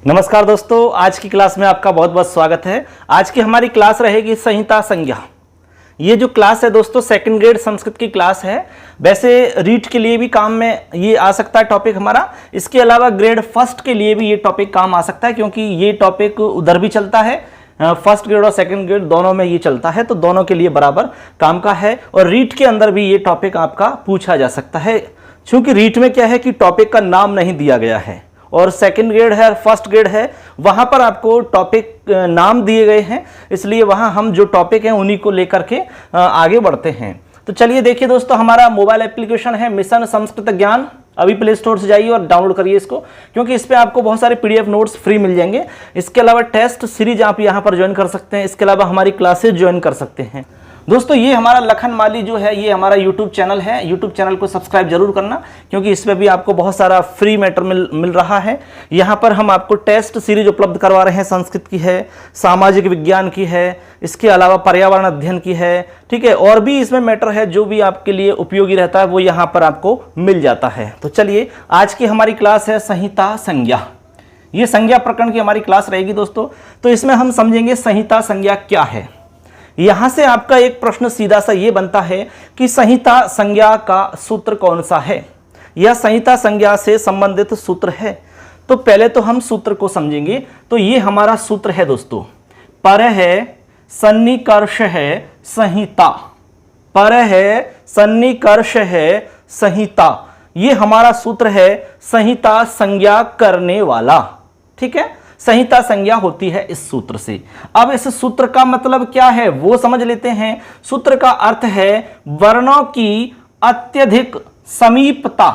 नमस्कार दोस्तों, आज की क्लास में आपका बहुत बहुत स्वागत है। आज की हमारी क्लास रहेगी संहिता संज्ञा। ये जो क्लास है दोस्तों सेकंड ग्रेड संस्कृत की क्लास है। वैसे रीट के लिए भी काम में ये आ सकता है टॉपिक हमारा। इसके अलावा ग्रेड फर्स्ट के लिए भी ये टॉपिक काम आ सकता है, क्योंकि ये टॉपिक उधर भी चलता है, फर्स्ट ग्रेड और सेकंड ग्रेड दोनों में ये चलता है, तो दोनों के लिए बराबर काम का है। और रीट के अंदर भी ये टॉपिक आपका पूछा जा सकता है, क्योंकि रीट में क्या है कि टॉपिक का नाम नहीं दिया गया है, और सेकंड ग्रेड है, फर्स्ट ग्रेड है, वहां पर आपको टॉपिक नाम दिए गए हैं, इसलिए वहां हम जो टॉपिक हैं उन्हीं को लेकर के आगे बढ़ते हैं। तो चलिए देखिए दोस्तों, हमारा मोबाइल एप्लीकेशन है मिशन संस्कृत ज्ञान। अभी प्ले स्टोर से जाइए और डाउनलोड करिए इसको, क्योंकि इस पे आपको बहुत सारे पीडीएफ नोट्स फ्री मिल जाएंगे। इसके अलावा टेस्ट सीरीज आप यहाँ पर ज्वाइन कर सकते हैं, इसके अलावा हमारी क्लासेज ज्वाइन कर सकते हैं। दोस्तों ये हमारा लखन माली जो है, ये हमारा यूट्यूब चैनल है। यूट्यूब चैनल को सब्सक्राइब जरूर करना, क्योंकि इसमें भी आपको बहुत सारा फ्री मैटर मिल रहा है। यहाँ पर हम आपको टेस्ट सीरीज उपलब्ध करवा रहे हैं, संस्कृत की है, सामाजिक विज्ञान की है, इसके अलावा पर्यावरण अध्ययन की है, ठीक है। और भी इसमें मैटर है जो भी आपके लिए उपयोगी रहता है, वो यहाँ पर आपको मिल जाता है। तो चलिए, आज की हमारी क्लास है संहिता संज्ञा। ये संज्ञा प्रकरण की हमारी क्लास रहेगी दोस्तों। तो इसमें हम समझेंगे संहिता संज्ञा क्या है। यहां से आपका एक प्रश्न सीधा सा ये बनता है कि संहिता संज्ञा का सूत्र कौन सा है, या संहिता संज्ञा से संबंधित सूत्र है। तो पहले तो हम सूत्र को समझेंगे। तो ये हमारा सूत्र है दोस्तों, पर है सन्निकर्ष है संहिता, पर है सन्निकर्ष है संहिता। ये हमारा सूत्र है संहिता संज्ञा करने वाला, ठीक है। संहिता संज्ञा होती है इस सूत्र से। अब इस सूत्र का मतलब क्या है वो समझ लेते हैं। सूत्र का अर्थ है वर्णों की अत्यधिक समीपता,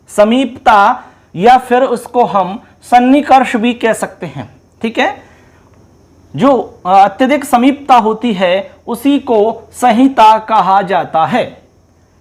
समीपता, या फिर उसको हम सन्निकर्ष भी कह सकते हैं, ठीक है। जो अत्यधिक समीपता होती है उसी को संहिता कहा जाता है।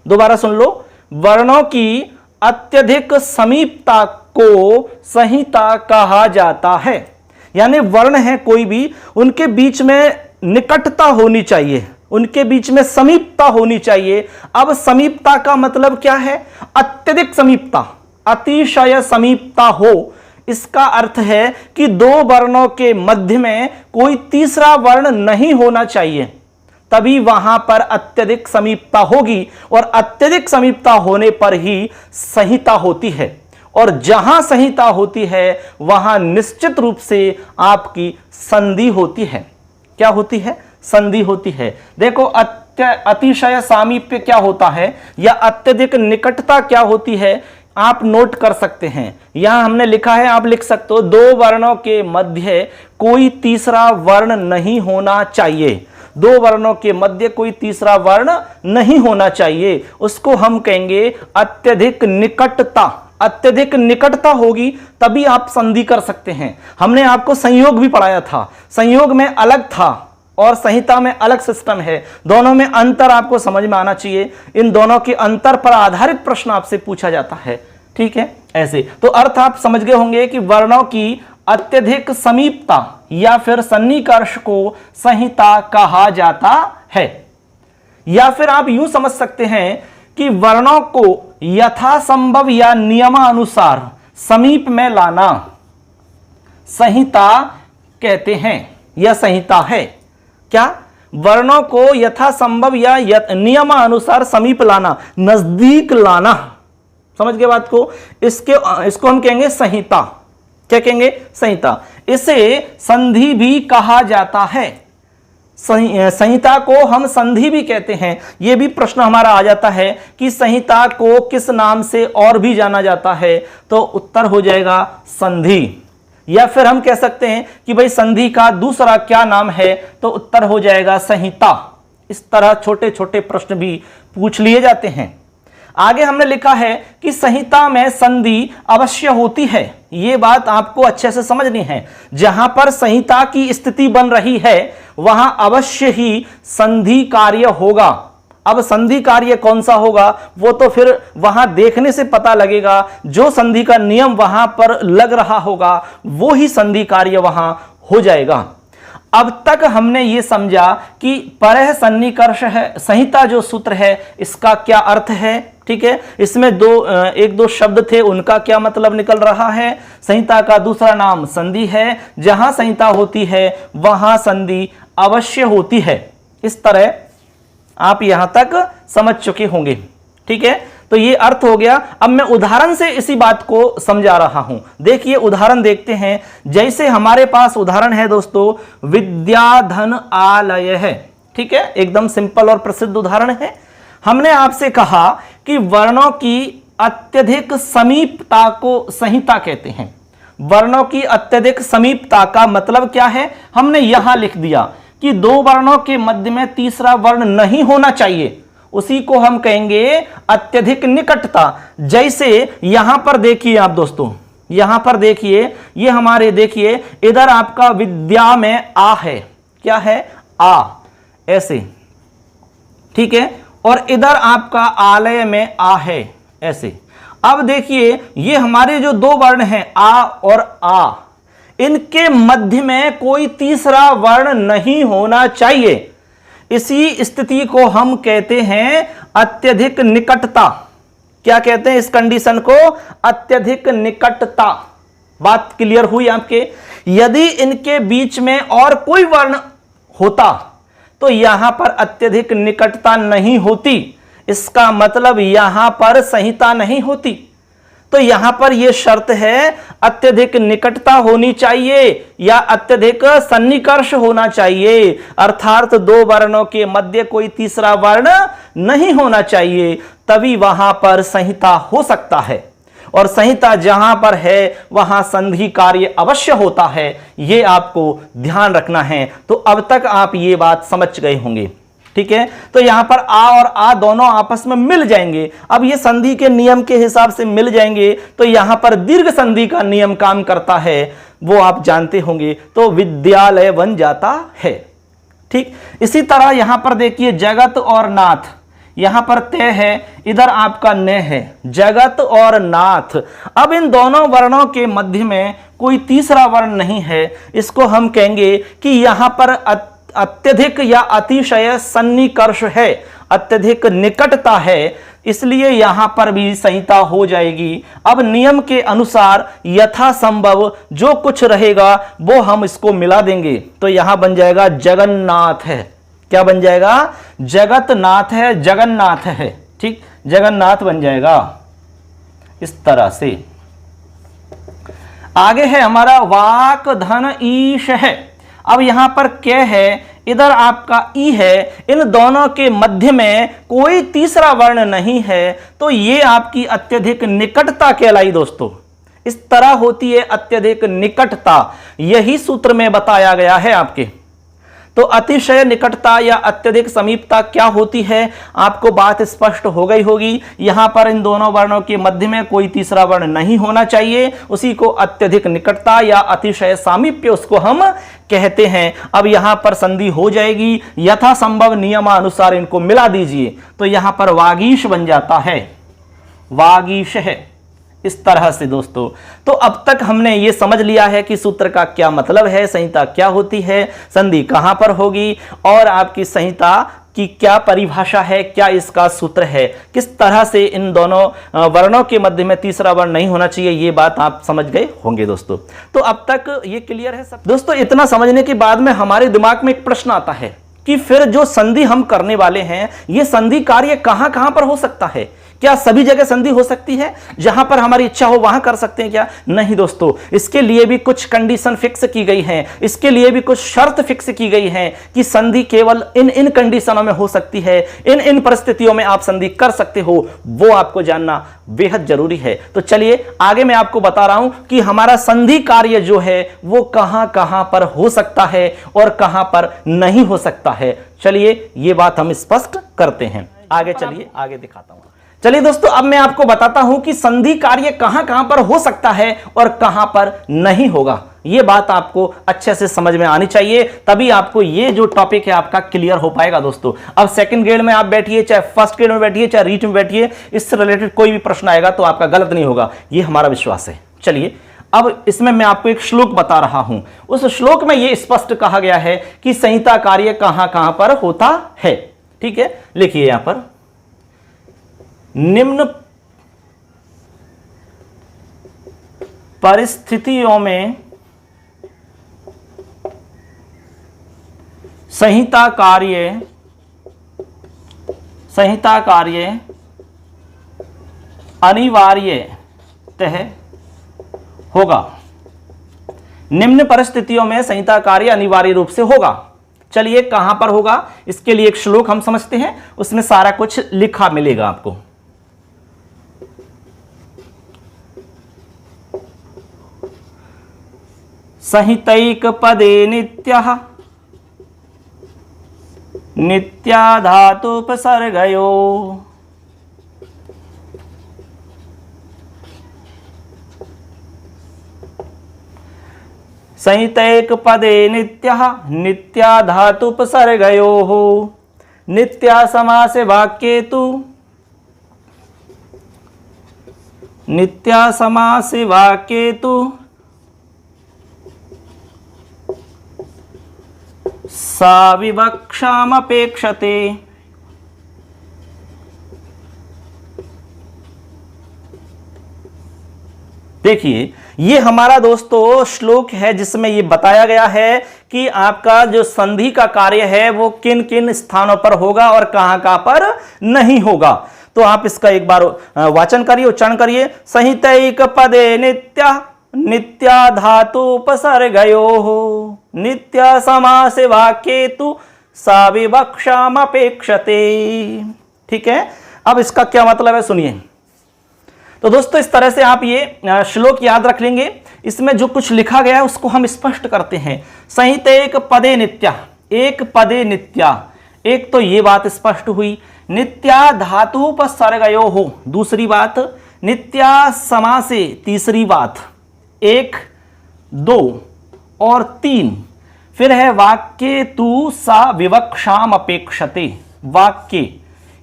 दोबारा सुन लो, वर्णों की अत्यधिक समीपता को संहिता कहा जाता है। यानी वर्ण है कोई भी, उनके बीच में निकटता होनी चाहिए, उनके बीच में समीपता होनी चाहिए। अब समीपता का मतलब क्या है? अत्यधिक समीपता, अतिशय समीपता हो। इसका अर्थ है कि दो वर्णों के मध्य में कोई तीसरा वर्ण नहीं होना चाहिए, तभी वहां पर अत्यधिक समीपता होगी, और अत्यधिक समीपता होने पर ही संहिता होती है। और जहां संहिता होती है वहां निश्चित रूप से आपकी संधि होती है। क्या होती है? संधि होती है। देखो, अतिशय सामीप्य क्या होता है, या अत्यधिक निकटता क्या होती है, आप नोट कर सकते हैं। यहां हमने लिखा है, आप लिख सकते हो, दो वर्णों के मध्य कोई तीसरा वर्ण नहीं होना चाहिए। दो वर्णों के मध्य कोई तीसरा वर्ण नहीं होना चाहिए, उसको हम कहेंगे अत्यधिक निकटता। अत्यधिक निकटता होगी तभी आप संधि कर सकते हैं। हमने आपको संयोग भी पढ़ाया था, संयोग में अलग था और संहिता में अलग सिस्टम है। दोनों में अंतर आपको समझ में आना चाहिए। इन दोनों के अंतर पर आधारित प्रश्न आपसे पूछा जाता है, ठीक है। ऐसे तो अर्थ आप समझ गए होंगे कि वर्णों की अत्यधिक समीपता या फिर सन्निकर्ष को संहिता कहा जाता है। या फिर आप यूं समझ सकते हैं कि वर्णों को यथासंभव या नियमानुसार समीप में लाना संहिता कहते हैं, यह संहिता है। क्या? वर्णों को यथासंभव या नियमानुसार समीप लाना, नजदीक लाना। समझ गए बात को? इसको हम कहेंगे संहिता। क्या कहेंगे? संहिता। इसे संधि भी कहा जाता है। संहिता को हम संधि भी कहते हैं। यह भी प्रश्न हमारा आ जाता है कि संहिता को किस नाम से और भी जाना जाता है, तो उत्तर हो जाएगा संधि। या फिर हम कह सकते हैं कि भाई संधि का दूसरा क्या नाम है, तो उत्तर हो जाएगा संहिता। इस तरह छोटे छोटे प्रश्न भी पूछ लिए जाते हैं। आगे हमने लिखा है कि संहिता में संधि अवश्य होती है। यह बात आपको अच्छे से समझनी है। जहां पर संहिता की स्थिति बन रही है वहां अवश्य ही संधि कार्य होगा। अब संधि कार्य कौन सा होगा वो तो फिर वहां देखने से पता लगेगा। जो संधि का नियम वहां पर लग रहा होगा वो ही संधि कार्य वहां हो जाएगा। अब तक हमने ये समझा कि परः सन्निकर्ष है, संहिता जो सूत्र है इसका क्या अर्थ है, ठीक है। इसमें एक दो शब्द थे, उनका क्या मतलब निकल रहा है। संहिता का दूसरा नाम संधि है। जहां संहिता होती है वहां संधि अवश्य होती है। इस तरह आप यहां तक समझ चुके होंगे, ठीक है। तो ये अर्थ हो गया। अब मैं उदाहरण से इसी बात को समझा रहा हूं। देखिए उदाहरण देखते हैं। जैसे हमारे पास उदाहरण है दोस्तों, विद्याधन आलय है, ठीक है, एकदम सिंपल और प्रसिद्ध उदाहरण है। हमने आपसे कहा कि वर्णों की अत्यधिक समीपता को संहिता कहते हैं। वर्णों की अत्यधिक समीपता का मतलब क्या है, हमने यहां लिख दिया कि दो वर्णों के मध्य में तीसरा वर्ण नहीं होना चाहिए, उसी को हम कहेंगे अत्यधिक निकटता। जैसे यहां पर देखिए आप दोस्तों, यहां पर देखिए, ये हमारे देखिए इधर आपका विद्या में आ है, क्या है, आ, ऐसे, ठीक है, और इधर आपका आलय में आ है, ऐसे। अब देखिए ये हमारे जो दो वर्ण हैं आ और आ, इनके मध्य में कोई तीसरा वर्ण नहीं होना चाहिए। इसी स्थिति को हम कहते हैं अत्यधिक निकटता। क्या कहते हैं इस कंडीशन को, अत्यधिक निकटता। बात क्लियर हुई आपके। यदि इनके बीच में और कोई वर्ण होता तो यहां पर अत्यधिक निकटता नहीं होती, इसका मतलब यहां पर संहिता नहीं होती। तो यहां पर यह शर्त है अत्यधिक निकटता होनी चाहिए या अत्यधिक सन्निकर्ष होना चाहिए, अर्थात दो वर्णों के मध्य कोई तीसरा वर्ण नहीं होना चाहिए, तभी वहां पर संहिता हो सकता है। और संहिता जहां पर है वहां संधि कार्य अवश्य होता है, यह आपको ध्यान रखना है। तो अब तक आप ये बात समझ गए होंगे, ठीक है। तो यहां पर आ और आ दोनों आपस में मिल जाएंगे। अब ये संधि के नियम के हिसाब से मिल जाएंगे, तो यहां पर दीर्घ संधि का नियम काम करता है, वो आप जानते होंगे। तो विद्यालय बन जाता है, ठीक। इसी तरह यहां पर देखिए जगत और नाथ, यहां पर तय है, इधर आपका न है, जगत और नाथ। अब इन दोनों वर्णों के मध्य में कोई तीसरा वर्ण नहीं है, इसको हम कहेंगे कि यहां पर अत्यधिक या अतिशय सन्निकर्ष है, अत्यधिक निकटता है, इसलिए यहां पर भी संहिता हो जाएगी। अब नियम के अनुसार यथासंभव जो कुछ रहेगा वो हम इसको मिला देंगे, तो यहां बन जाएगा जगन्नाथ है। क्या बन जाएगा, जगतनाथ है, जगन्नाथ है, ठीक, जगन्नाथ बन जाएगा इस तरह से। आगे है हमारा वाक धन ईश है। अब यहां पर क्या है, इधर आपका ई है, इन दोनों के मध्य में कोई तीसरा वर्ण नहीं है, तो ये आपकी अत्यधिक निकटता कहलाई दोस्तों। इस तरह होती है अत्यधिक निकटता, यही सूत्र में बताया गया है आपके। तो अतिशय निकटता या अत्यधिक समीपता क्या होती है, आपको बात स्पष्ट हो गई होगी। यहां पर इन दोनों वर्णों के मध्य में कोई तीसरा वर्ण नहीं होना चाहिए, उसी को अत्यधिक निकटता या अतिशय सामीप्य उसको हम कहते हैं। अब यहां पर संधि हो जाएगी, यथासंभव नियमानुसार इनको मिला दीजिए, तो यहां पर वागीश बन जाता है, वागीश है, इस तरह से दोस्तों। तो अब तक हमने ये समझ लिया है कि सूत्र का क्या मतलब है, संहिता क्या होती है, संधि कहां पर होगी, और आपकी संहिता की क्या परिभाषा है, क्या इसका सूत्र है, किस तरह से इन दोनों वर्णों के मध्य में तीसरा वर्ण नहीं होना चाहिए, ये बात आप समझ गए होंगे दोस्तों। तो अब तक ये क्लियर है सब दोस्तों। इतना समझने के बाद में हमारे दिमाग में एक प्रश्न आता है कि फिर जो संधि हम करने वाले हैं, ये संधि कार्य कहां कहां पर हो सकता है। क्या सभी जगह संधि हो सकती है, जहां पर हमारी इच्छा हो वहां कर सकते हैं क्या? नहीं दोस्तों, इसके लिए भी कुछ कंडीशन फिक्स की गई हैं, इसके लिए भी कुछ शर्त फिक्स की गई हैं कि संधि केवल इन इन कंडीशनों में हो सकती है, इन इन परिस्थितियों में आप संधि कर सकते हो, वो आपको जानना बेहद जरूरी है। तो चलिए आगे मैं आपको बता रहा हूं कि हमारा संधि कार्य जो है वो कहां कहां पर हो सकता है और कहां पर नहीं हो सकता है। चलिए ये बात हम स्पष्ट करते हैं। आगे चलिए, आगे दिखाता हूं। चलिए दोस्तों, अब मैं आपको बताता हूं कि संधि कार्य कहां कहां पर हो सकता है और कहां पर नहीं होगा। यह बात आपको अच्छे से समझ में आनी चाहिए, तभी आपको ये जो टॉपिक है आपका क्लियर हो पाएगा दोस्तों। अब सेकंड ग्रेड में आप बैठिए, चाहे फर्स्ट ग्रेड में बैठिए, चाहे रीट में बैठिए, इससे रिलेटेड कोई भी प्रश्न आएगा तो आपका गलत नहीं होगा, ये हमारा विश्वास है। चलिए अब इसमें मैं आपको एक श्लोक बता रहा हूं। उस श्लोक में यह स्पष्ट कहा गया है कि संहिता कार्य कहां कहां पर होता है। ठीक है, लिखिए यहां पर निम्न परिस्थितियों में संहिता कार्य अनिवार्यतः होगा। निम्न परिस्थितियों में संहिता कार्य अनिवार्य रूप से होगा। चलिए कहां पर होगा, इसके लिए एक श्लोक हम समझते हैं, उसमें सारा कुछ लिखा मिलेगा आपको। संहितैक पदे नित्या धातुपसर्गयो संहितैक पदे नित्या धातुपसर्गयोः नित्या समासे वाक्ये तु सा विवक्षामपेक्षते। देखिए ये हमारा दोस्तों श्लोक है जिसमें ये बताया गया है कि आपका जो संधि का कार्य है वो किन किन स्थानों पर होगा और कहां कहां पर नहीं होगा। तो आप इसका एक बार वाचन करिए, उच्चारण करिए। संहितैक पदे नित्या धातुपसर्गयोः नित्या समासे वाक्ये तु सा विवक्षामपेक्षते। ठीक है, अब इसका क्या मतलब है सुनिए। तो दोस्तों इस तरह से आप ये श्लोक याद रख लेंगे। इसमें जो कुछ लिखा गया है उसको हम स्पष्ट करते हैं। संहितैक पदे नित्या, एक पदे नित्या, एक तो ये बात स्पष्ट हुई। नित्या धातुपसर्गयोः, दूसरी बात नित्या समासे, तीसरी बात, एक, दो और तीन। फिर है वाक्ये तु सा विवक्षाम अपेक्षते। वाक्य,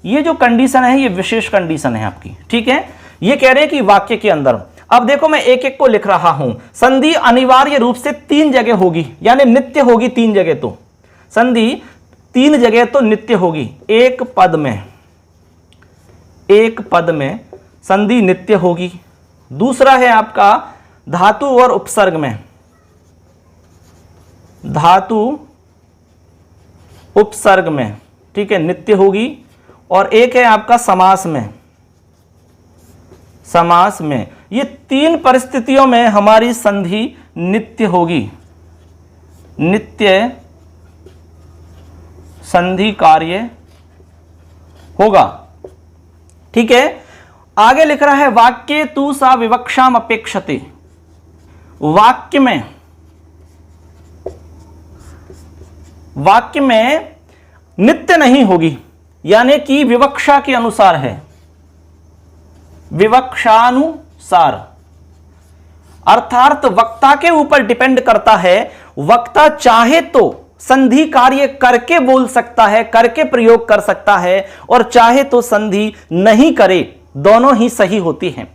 ये जो कंडीशन है ये विशेष कंडीशन है आपकी। ठीक है, ये कह रहे हैं कि वाक्य के अंदर, अब देखो मैं एक एक को लिख रहा हूं। संधि अनिवार्य रूप से 3 जगह होगी, यानी नित्य होगी 3 जगह। तो संधि 3 जगह तो नित्य होगी। एक पद में संधि नित्य होगी। दूसरा है आपका धातु और उपसर्ग में, धातु उपसर्ग में, ठीक है, नित्य होगी। और एक है आपका समास में। ये 3 परिस्थितियों में हमारी संधि नित्य होगी। नित्य संधि कार्य होगा। ठीक है, आगे लिख रहा है वाक्ये तु सा विवक्षाम अपेक्षते। वाक्य में नित्य नहीं होगी, यानी कि विवक्षा के अनुसार है, विवक्षानुसार, अर्थात वक्ता के ऊपर डिपेंड करता है। वक्ता चाहे तो संधि कार्य करके बोल सकता है, करके प्रयोग कर सकता है, और चाहे तो संधि नहीं करे, दोनों ही सही होती हैं।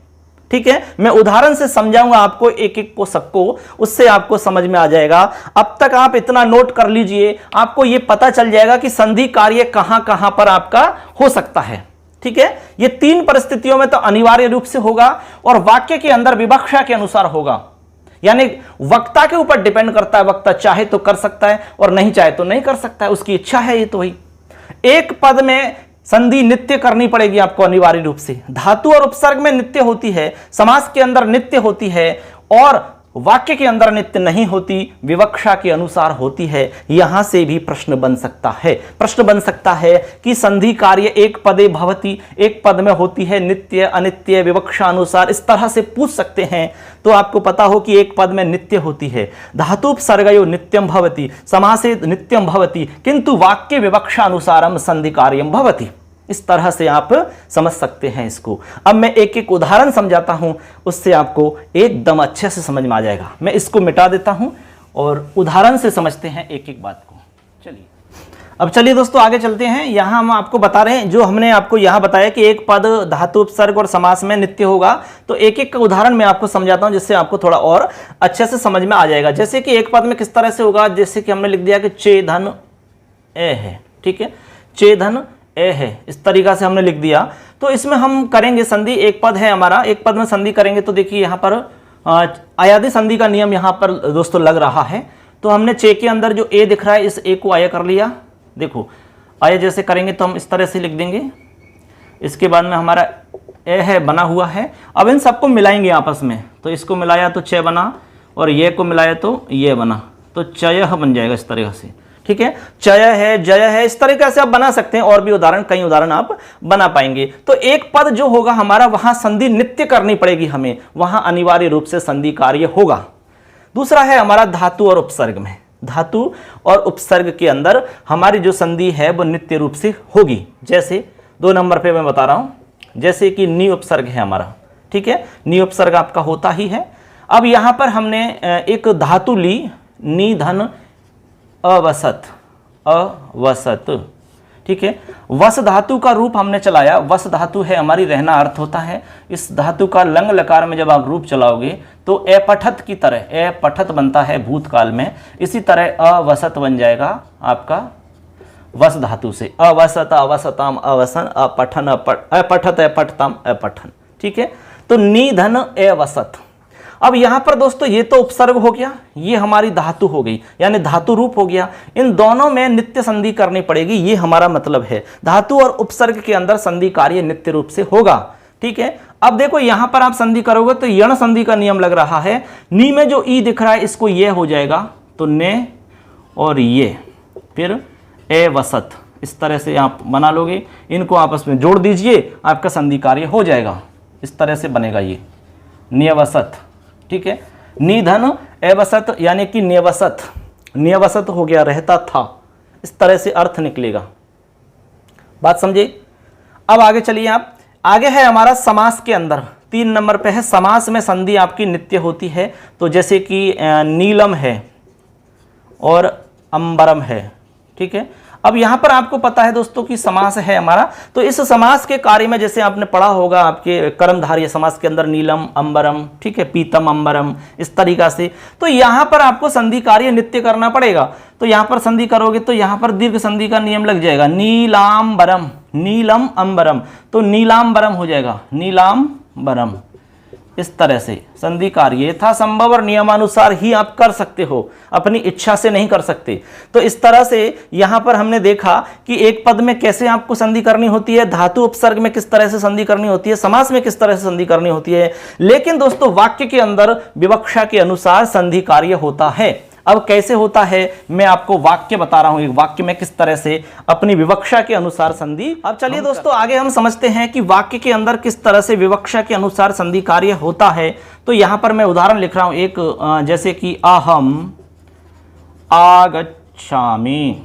ठीक है, मैं उदाहरण से समझाऊंगा आपको एक एक को सबको, उससे आपको समझ में आ जाएगा। अब तक आप इतना नोट कर लीजिए, आपको यह पता चल जाएगा कि संधि कार्य कहां कहां पर आपका हो सकता है। ठीक है, ये 3 परिस्थितियों में तो अनिवार्य रूप से होगा, और वाक्य के अंदर विवक्षा के अनुसार होगा, यानी वक्ता के ऊपर डिपेंड करता है। वक्ता चाहे तो कर सकता है और नहीं चाहे तो नहीं कर सकता है, उसकी इच्छा है। ये तो वही एक पद में संधि नित्य करनी पड़ेगी आपको अनिवार्य रूप से। धातु और उपसर्ग में नित्य होती है, समास के अंदर नित्य होती है, और वाक्य के अंदर नित्य नहीं होती, विवक्षा के अनुसार होती है। यहां से भी प्रश्न बन सकता है कि संधि कार्य एक पदे भवति, एक पद में होती है, नित्य अनित्य विवक्षा अनुसार, इस तरह से पूछ सकते हैं। तो आपको पता हो कि एक पद में नित्य होती है, धातुपसर्गयो नित्यम भवति, समासे नित्यम भवति, किंतु वाक्य विवक्षा अनुसारम संधि कार्यम भवति। इस तरह से आप समझ सकते हैं इसको। अब मैं एक एक उदाहरण समझाता हूं, उससे आपको एकदम अच्छे से समझ में आ जाएगा। मैं इसको मिटा देता हूं और उदाहरण से समझते हैं एक एक बात को। चलिए दोस्तों आगे चलते हैं। यहां हम आपको बता रहे हैं, जो हमने आपको यहां बताया कि एक पद धातु उपसर्ग और समास में नित्य होगा, तो एक एक का उदाहरण मैं आपको समझाता हूं, जिससे आपको थोड़ा और अच्छे से समझ में आ जाएगा। जैसे कि एक पद में किस तरह से होगा, जैसे कि हमने लिख दिया कि चे धन ए है। ठीक है, चे धन ए है, इस तरीका से हमने लिख दिया। तो इसमें हम करेंगे संधि, एक पद है हमारा, एक पद में संधि करेंगे तो देखिए यहाँ पर आयादी संधि का नियम यहाँ पर दोस्तों लग रहा है। तो हमने चे के अंदर जो ए दिख रहा है इस ए को आया कर लिया। देखो आया जैसे करेंगे तो हम इस तरह से लिख देंगे। इसके बाद में हमारा ए है बना हुआ है। अब इन सबको मिलाएंगे आपस में, तो इसको मिलाया तो चे बना और ये को मिलाया तो ये बना, तो चय बन जाएगा इस तरह से। ठीक है, चय है, जय है, इस तरीके से आप बना सकते हैं। और भी उदाहरण, कई उदाहरण आप बना पाएंगे। तो एक पद जो होगा हमारा वहां संधि नित्य करनी पड़ेगी हमें, वहां अनिवार्य रूप से संधि कार्य होगा। दूसरा है हमारा धातु और उपसर्ग में। धातु और उपसर्ग के अंदर हमारी जो संधि है वो नित्य रूप से होगी। जैसे 2 नंबर पे मैं बता रहा हूं, जैसे कि नी उपसर्ग है हमारा। ठीक है, नी उपसर्ग आपका होता ही है। अब यहां पर हमने एक धातु ली, नी धन अवसत, अवसत। ठीक है, वस धातु का रूप हमने चलाया। वस धातु है हमारी रहना, अर्थ होता है। इस धातु का लंग लकार में जब आप रूप चलाओगे तो अपठत की तरह, अपठत बनता है भूतकाल में, इसी तरह अवसत बन जाएगा आपका वस धातु से। अवसत, अवसताम, अवसन, अपठन, अपठत, अपठताम, अपठन। ठीक है, तो निधन अवसत। अब यहां पर दोस्तों ये तो उपसर्ग हो गया, ये हमारी धातु हो गई, यानी धातु रूप हो गया। इन दोनों में नित्य संधि करनी पड़ेगी, ये हमारा मतलब है। धातु और उपसर्ग के अंदर संधि कार्य नित्य रूप से होगा। ठीक है, अब देखो यहां पर आप संधि करोगे तो यण संधि का नियम लग रहा है। नी में जो ई दिख रहा है इसको ये हो जाएगा, तो ने और ये, फिर ए वसत, इस तरह से आप बना लोगे। इनको आपस में जोड़ दीजिए, आपका संधि कार्य हो जाएगा। इस तरह से बनेगा ये नियवसत। ठीक है, निधन अवसत यानी कि नियवसत, नियवसत हो गया, रहता था, इस तरह से अर्थ निकलेगा। बात समझे? अब आगे चलिए आप। आगे है हमारा समास के अंदर, 3 नंबर पे है। समास में संधि आपकी नित्य होती है। तो जैसे कि नीलम है और अंबरम है। ठीक है, अब यहां पर आपको पता है दोस्तों कि समास है हमारा, तो इस समास के कार्य में जैसे आपने पढ़ा होगा आपके कर्मधारय समास के अंदर नीलम अंबरम, ठीक है, पीतम अंबरम, इस तरीका से। तो यहां पर आपको संधि कार्य नित्य करना पड़ेगा। तो यहां पर संधि करोगे तो यहां पर दीर्घ संधि का नियम लग जाएगा। नीलांबरम, नीलम अंबरम, तो नीलांबरम हो जाएगा, नीलांबरम। इस तरह से संधि कार्य यथासंभव और नियमानुसार ही आप कर सकते हो, अपनी इच्छा से नहीं कर सकते। तो इस तरह से यहां पर हमने देखा कि एक पद में कैसे आपको संधि करनी होती है, धातु उपसर्ग में किस तरह से संधि करनी होती है, समास में किस तरह से संधि करनी होती है। लेकिन दोस्तों वाक्य के अंदर विवक्षा के अनुसार संधि कार्य होता है। अब कैसे होता है मैं आपको वाक्य बता रहा हूं, एक वाक्य में किस तरह से अपनी विवक्षा के अनुसार संधि। अब चलिए दोस्तों आगे हम समझते हैं कि वाक्य के अंदर किस तरह से विवक्षा के अनुसार संधि कार्य होता है। तो यहां पर मैं उदाहरण लिख रहा हूं एक, जैसे कि अहम आगच्छामि।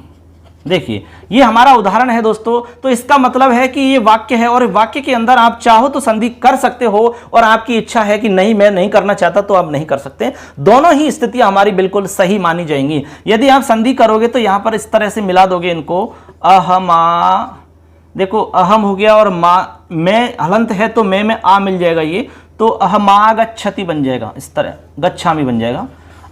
देखिए ये हमारा उदाहरण है दोस्तों। तो इसका मतलब है कि ये वाक्य है और वाक्य के अंदर आप चाहो तो संधि कर सकते हो और आपकी इच्छा है कि नहीं मैं नहीं करना चाहता तो आप नहीं कर सकते। दोनों ही स्थितियां हमारी बिल्कुल सही मानी जाएंगी। यदि आप संधि करोगे तो यहां पर इस तरह से मिला दोगे इनको, अहमा, देखो अहम हो गया और मा, मैं हलंत है तो मैं में आ मिल जाएगा ये, तो अहमागच्छति बन जाएगा, इस तरह गच्छामि बन जाएगा,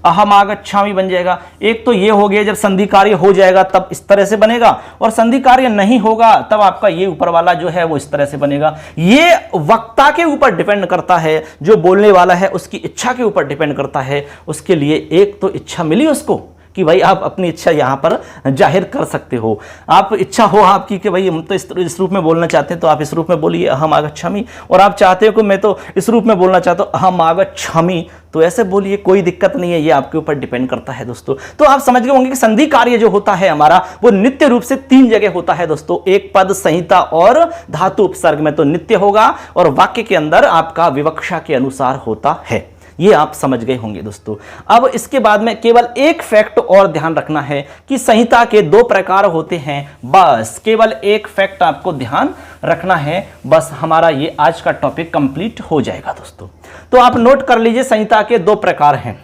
अहमागच्छामि बन जाएगा। एक तो ये हो गया, जब संधि कार्य हो जाएगा तब इस तरह से बनेगा, और संधि कार्य नहीं होगा तब आपका ये ऊपर वाला जो है वो इस तरह से बनेगा। ये वक्ता के ऊपर डिपेंड करता है, जो बोलने वाला है उसकी इच्छा के ऊपर डिपेंड करता है। उसके लिए एक तो इच्छा मिली उसको कि भाई आप अपनी इच्छा यहां पर जाहिर कर सकते हो। आप इच्छा हो आपकी कि भाई हम तो इस रूप में बोलना चाहते हैं तो आप इस रूप में बोलिए अहम आगच्छामि, और आप चाहते हो कि मैं तो इस रूप में बोलना चाहता हूं अहम आगच्छामि, तो ऐसे बोलिए, कोई दिक्कत नहीं है। ये आपके ऊपर डिपेंड करता है दोस्तों। तो आप समझ गए होंगे कि संधि कार्य जो होता है हमारा वो नित्य रूप से 3 जगह होता है दोस्तों। एक पद, संहिता और धातु उपसर्ग में तो नित्य होगा, और वाक्य के अंदर आपका विवक्षा के अनुसार होता है। ये आप समझ गए होंगे दोस्तों। अब इसके बाद में केवल एक फैक्ट और ध्यान रखना है कि संहिता के 2 प्रकार होते हैं। बस केवल एक फैक्ट आपको ध्यान रखना है, बस हमारा ये आज का टॉपिक कंप्लीट हो जाएगा दोस्तों। तो आप नोट कर लीजिए, संहिता के 2 प्रकार हैं।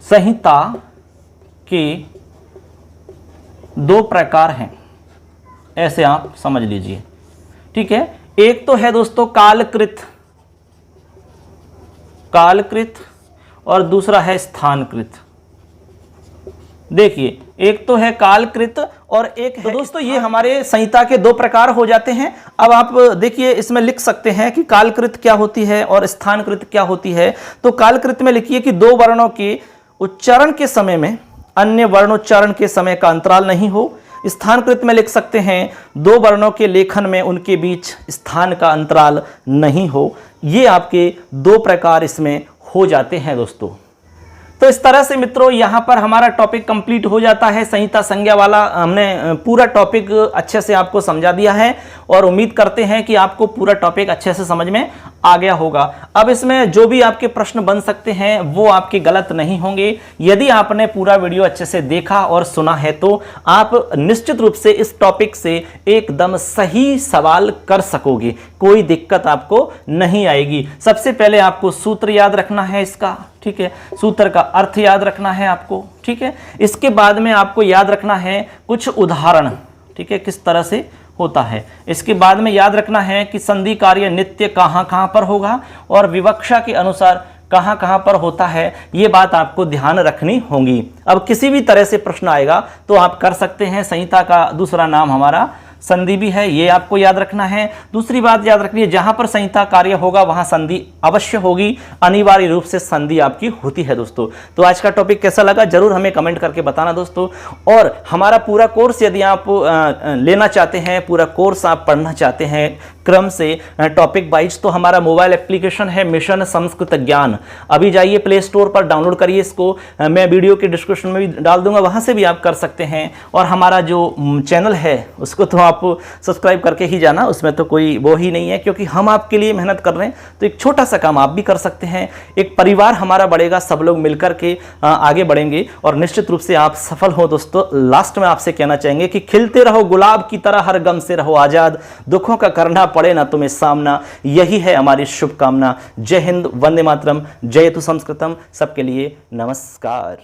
संहिता के 2 प्रकार हैं, ऐसे आप समझ लीजिए, ठीक है। एक तो है दोस्तों कालकृत, कालकृत, और दूसरा है स्थानकृत। देखिए एक तो है कालकृत और एक है, तो दोस्तों ये हमारे संहिता के दो प्रकार हो जाते हैं। अब आप देखिए इसमें लिख सकते हैं कि कालकृत क्या होती है और स्थानकृत क्या होती है। तो कालकृत में लिखिए कि दो वर्णों के उच्चारण के समय में अन्य वर्णोच्चारण के समय का अंतराल नहीं हो। स्थानकृत में लिख सकते हैं दो वर्णों के लेखन में उनके बीच स्थान का अंतराल नहीं हो। ये आपके दो प्रकार इसमें हो जाते हैं दोस्तों। तो इस तरह से मित्रों यहाँ पर हमारा टॉपिक कंप्लीट हो जाता है। संहिता संज्ञा वाला हमने पूरा टॉपिक अच्छे से आपको समझा दिया है और उम्मीद करते हैं कि आपको पूरा टॉपिक अच्छे से समझ में आ गया होगा। अब इसमें जो भी आपके प्रश्न बन सकते हैं वो आपके गलत नहीं होंगे। यदि आपने पूरा वीडियो अच्छे से देखा और सुना है तो आप निश्चित रूप से इस टॉपिक से एकदम सही सवाल कर सकोगे, कोई दिक्कत आपको नहीं आएगी। सबसे पहले आपको सूत्र याद रखना है इसका, ठीक है, सूत्र का अर्थ याद रखना है आपको, ठीक है। इसके बाद में आपको याद रखना है कुछ उदाहरण, ठीक है, किस तरह से होता है। इसके बाद में याद रखना है कि संधि कार्य नित्य कहां कहां पर होगा और विवक्षा के अनुसार कहां कहां पर होता है, ये बात आपको ध्यान रखनी होगी। अब किसी भी तरह से प्रश्न आएगा तो आप कर सकते हैं। संहिता का दूसरा नाम हमारा संधि भी है, ये आपको याद रखना है। दूसरी बात याद रखनी है, जहां पर संहिता कार्य होगा वहां संधि अवश्य होगी, अनिवार्य रूप से संधि आपकी होती है दोस्तों। तो आज का टॉपिक कैसा लगा जरूर हमें कमेंट करके बताना दोस्तों। और हमारा पूरा कोर्स यदि आप लेना चाहते हैं, पूरा कोर्स आप पढ़ना चाहते हैं क्रम से टॉपिक वाइज, तो हमारा मोबाइल एप्लीकेशन है मिशन संस्कृत ज्ञान। अभी जाइए प्ले स्टोर पर डाउनलोड करिए इसको, मैं वीडियो के डिस्क्रिप्शन में भी डाल दूंगा, वहां से भी आप कर सकते हैं। और हमारा जो चैनल है उसको तो आप सब्सक्राइब करके ही जाना, उसमें तो कोई वो ही नहीं है, क्योंकि हम आपके लिए मेहनत कर रहे हैं। तो एक छोटा सा काम आप भी कर सकते हैं, एक परिवार हमारा बढ़ेगा, सब लोग मिलकर के आगे बढ़ेंगे और निश्चित रूप से आप सफल हो दोस्तों। लास्ट में आपसे कहना चाहेंगे कि खिलते रहो गुलाब की तरह, हर गम से रहो आजाद, दुखों का करना पड़े ना तुम्हें सामना, यही है हमारी शुभकामना। जय हिंद, वंदे मातरम, जयतु संस्कृतम। सबके लिए नमस्कार।